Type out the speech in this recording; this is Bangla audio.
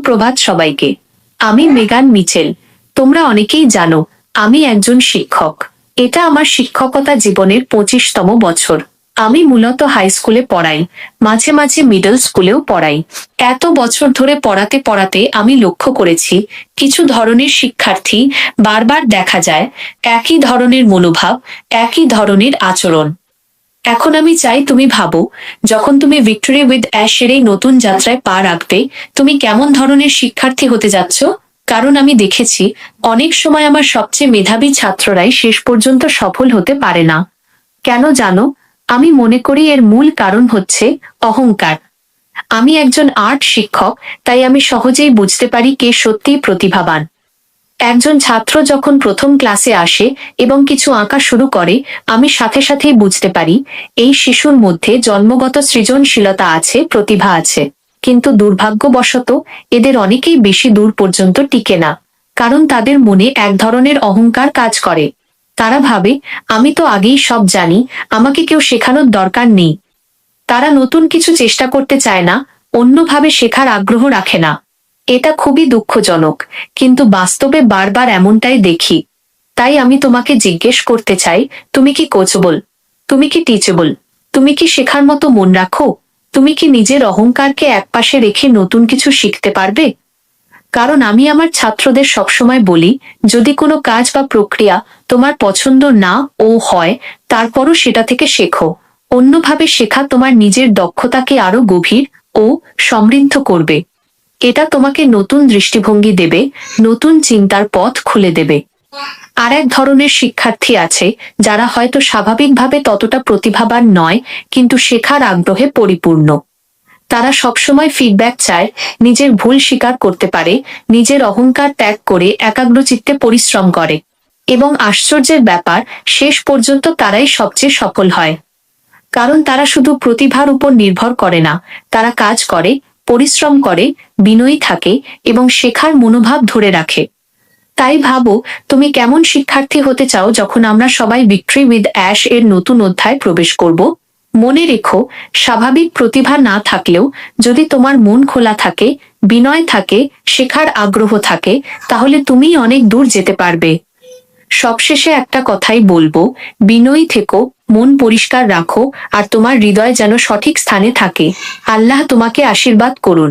সুপ্রভাত সবাইকে। আমি মেগান মিচেল। তোমরা অনেকেই জানো আমি একজন শিক্ষক। এটা আমার শিক্ষকতা জীবনের 25তম বছর। আমি মূলত হাই স্কুলে পড়াই, মাঝে মাঝে মিডল স্কুলেও পড়াই। এত বছর ধরে পড়াতে পড়াতে আমি লক্ষ্য করেছি কিছু ধরনের শিক্ষার্থী বারবার দেখা যায় একই ধরনের মনোভাব, একই ধরনের আচরণ। এখন আমি চাই তুমি ভাবো, যখন তুমি ভিক্টোরি উইথ অ্যাশের এই নতুন যাত্রায় পা রাখবে, তুমি কেমন ধরনের শিক্ষার্থী হতে যাচ্ছ। কারণ আমি দেখেছি অনেক সময় আমার সবচেয়ে মেধাবী ছাত্ররাই শেষ পর্যন্ত সফল হতে পারে না। কেন জানো? আমি মনে করি এর মূল কারণ হচ্ছে অহংকার। আমি একজন আর্ট শিক্ষক, তাই আমি সহজেই বুঝতে পারি কে সত্যিই প্রতিভাবান। একজন ছাত্র যখন প্রথম ক্লাসে আসে এবং কিছু আঁকা শুরু করে, আমি সাথে সাথেই বুঝতে পারি এই শিশুর মধ্যে জন্মগত সৃজনশীলতা আছে, প্রতিভা আছে। কিন্তু দুর্ভাগ্যবশত এদের অনেকেই বেশি দূর পর্যন্ত টিকে না, কারণ তাদের মনে এক ধরনের অহংকার কাজ করে। তারা ভাবে আমি তো আগেই সব জানি, আমাকে কেউ শেখানোর দরকার নেই। তারা নতুন কিছু চেষ্টা করতে চায় না, অন্যভাবে শেখার আগ্রহ রাখে না। এটা খুবই দুঃখজনক, কিন্তু বাস্তবে বারবার এমনটাই দেখি। তাই আমি তোমাকে জিজ্ঞেস করতে চাই, তুমি কি কোচেবল? তুমি কি টিচেবল? তুমি কি শেখার মতো মন রাখো? তুমি কি নিজের অহংকারকে একপাশে রেখে নতুন কিছু শিখতে পারবে? কারণ আমি আমার ছাত্রদের সবসময় বলি, যদি কোনো কাজ বা প্রক্রিয়া তোমার পছন্দ না ও হয়, তারপরও সেটা থেকে শেখো। অন্যভাবে শেখা তোমার নিজের দক্ষতাকে আরো গভীর ও সমৃদ্ধ করবে। এটা তোমাকে নতুন দৃষ্টিভঙ্গি দেবে, নতুন চিন্তার পথ খুলে দেবে। আর এক ধরনের শিক্ষার্থী আছে যারা হয়তো স্বাভাবিকভাবে ততটা প্রতিভাবান নয়, কিন্তু শেখার আগ্রহে পরিপূর্ণ। তারা সবসময় ফিডব্যাক চায়, নিজের ভুল স্বীকার করতে পারে, নিজের অহংকার ত্যাগ করে একাগ্রচিত্তে পরিশ্রম করে। এবং আশ্চর্যের ব্যাপার, শেষ পর্যন্ত তারাই সবচেয়ে সফল হয়। কারণ তারা শুধু প্রতিভার উপর নির্ভর করে না, তারা কাজ করে, পরিশ্রম করে, বিনয়ী থাকে এবং শেখার মনোভাব ধরে রাখে। তাই ভাবো, তুমি কেমন শিক্ষার্থী হতে চাও যখন আমরা সবাই ভিক্টরি উইথ অ্যাশ এর নতুন অধ্যায় প্রবেশ করব। মনে রেখো, স্বাভাবিক প্রতিভা না থাকলেও যদি তোমার মন খোলা থাকে, বিনয় থাকে, শেখার আগ্রহ থাকে, তাহলে তুমি অনেক দূর যেতে পারবে। সবশেষে একটা কথাই বলবো, বিনয়ী থেকো, মন পরিষ্কার রাখো, আর তোমার হৃদয় যেন সঠিক স্থানে থাকে। আল্লাহ তোমাকে আশীর্বাদ করুন।